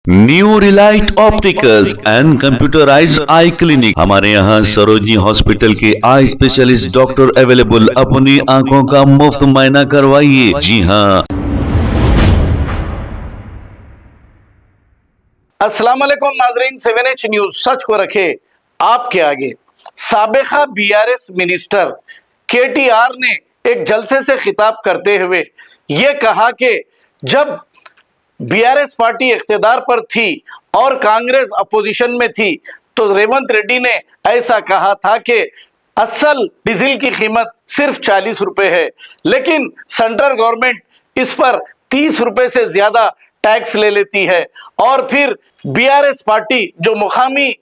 New Relight opticals and computerised I clinic. हमारे यहाँ Sarojini hospital के आई स्पेशलिस्ट डॉक्टर अवेलेबल। अपनी आंखों का मुफ्त मुआयना करवाइए। जी हाँ। अस्सलाम वालेकुम नाजरीन, 7H न्यूज सच को रखे आपके आगे। साबिका बीआरएस मिनिस्टर केटीआर ने एक जलसे से खिताब करते हुए ये कहा कि जब बीआरएस पार्टी इख्तिदार पर थी और कांग्रेस अपोजिशन में थी तो रेवंत रेड्डी ने ऐसा कहा था कि असल डीजल की कीमत सिर्फ 40 रुपए है, लेकिन सेंट्रल गवर्नमेंट इस पर 30 रुपए से ज्यादा टैक्स ले लेती है। और फिर बीआरएस पार्टी जो मुकामी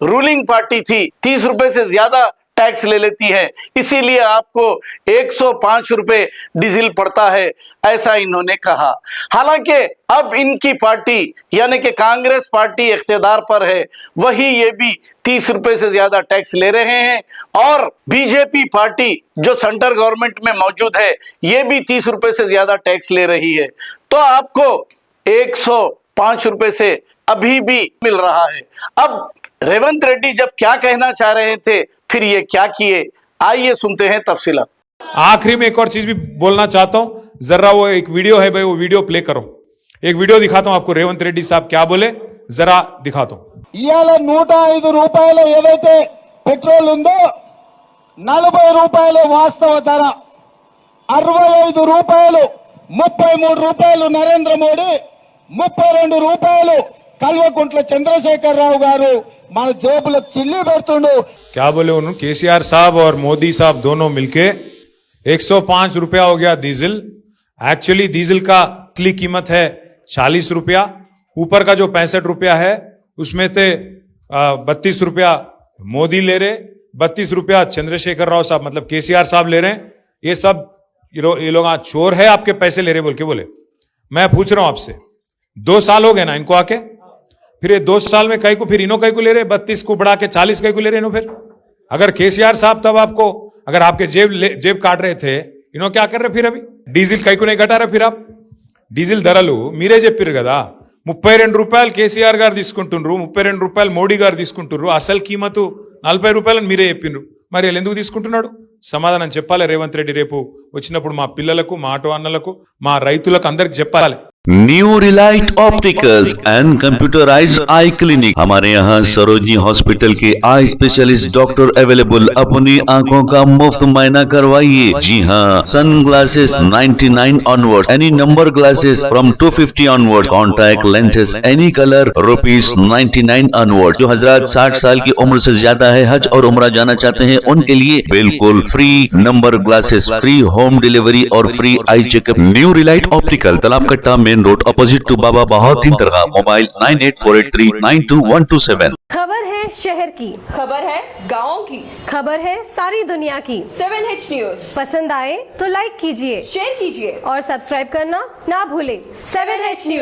रूलिंग पार्टी थी 30 रुपए से ज्यादा टैक्स ले लेती है, इसीलिए आपको 105 रुपए डीजल पड़ता है, ऐसा इन्होंने कहा। हालांकि अब इनकी पार्टी यानी कि कांग्रेस पार्टी इख्तिदार पर है, वही ये भी 30 रुपए से ज्यादा टैक्स ले रहे हैं। और बीजेपी पार्टी जो सेंट्रल गवर्नमेंट में मौजूद है ये भी 30 रुपए से ज्यादा टैक्स ले रही है। तो आपको 105 रुपए से अभी भी मिल रहा है। अब रेवंत रेड्डी जब क्या कहना चाह रहे थे, फिर ये क्या किए, आइए सुनते हैं तफसीलात। आखिरी में एक और चीज भी बोलना चाहता हूं, जरा वो एक वीडियो है भाई, वो वीडियो प्ले करो। एक वीडियो दिखाता हूं आपको, रेवंत रेड्डी साहब क्या बोले, जरा दिखाता हूं। ఇవాళ 105 రూపాయలు ఏదైతే పెట్రోల్ ఉందో 40 రూపాయలు వాస్తవ ధర, 65 రూపాయలు, 33 రూపాయలు నరేంద్ర మోడీ, 32 రూపాయలు కల్వకుంట్ల చంద్రశేఖరరావు గారు మన జేబులకు చిల్లి పెడుతుండు। क्या बोले उन्होंने, केसीआर साहब और मोदी साहब दोनों मिलके 105 रुपया हो गया डीजल। एक्चुअली डीजल का असली कीमत है 40 रुपया, ऊपर का जो 65 रुपया है उसमें से 32 रुपया मोदी ले रहे, 32 रुपया चंद्रशेखर राव साहब मतलब केसीआर साहब ले रहे हैं। ये सब ये लोग चोर है, आपके पैसे ले रहे बोल के बोले। मैं पूछ रहा हूं आपसे, 2 साल हो गए ना इनको आके, फिर ये 2 साल में कई को फिर इनो कई को ले रहे, 32 को बढ़ा के 40 कई को ले रहे इनो। फिर अगर केसीआर साहब तब आपको अगर आपके जेब काट रहे थे, इनो क्या कर रहे फिर अभी? डीजल कई को नहीं घटा रहे फिर आप డీజిల్ ధరలు మీరే చెప్పారు కదా, 32 రూపాయలు కేసీఆర్ గారు తీసుకుంటున్నారు, 32 రూపాయలు మోడీ గారు తీసుకుంటున్నారు, అసలు కీమతు 40 రూపాయలని మీరే చెప్పిండ్రు, మరి వాళ్ళు ఎందుకు తీసుకుంటున్నాడు? సమాధానం చెప్పాలి రేవంత్ రెడ్డి రేపు వచ్చినప్పుడు మా పిల్లలకు, మా ఆటో అన్నలకు, మా రైతులకు అందరికి చెప్పాలి। New Relight opticals and computerised I clinic. हमारे यहाँ सरोजनी हॉस्पिटल के आई स्पेशलिस्ट डॉक्टर अवेलेबल। अपनी आंखों का मुफ्त मुआयना करवाइए। जी हाँ। Sunglasses 99 onward, any number glasses from 250 onward, contact lenses any colour ₹99 onward. जो हजरात 60 साल की उम्र से ज्यादा है, हज और उम्रा जाना चाहते हैं, उनके लिए बिल्कुल free number glasses, free home delivery और free eye checkup. New relight optical, Talab Katta, main road, opposite to Baba Bahauddin Dargah. Mobile 9848392127। खबर है शहर की, खबर है गाँव की, खबर है सारी दुनिया की। 7H न्यूज पसंद आए तो लाइक कीजिए, शेयर कीजिए और सब्सक्राइब करना ना भूलें। 7H news.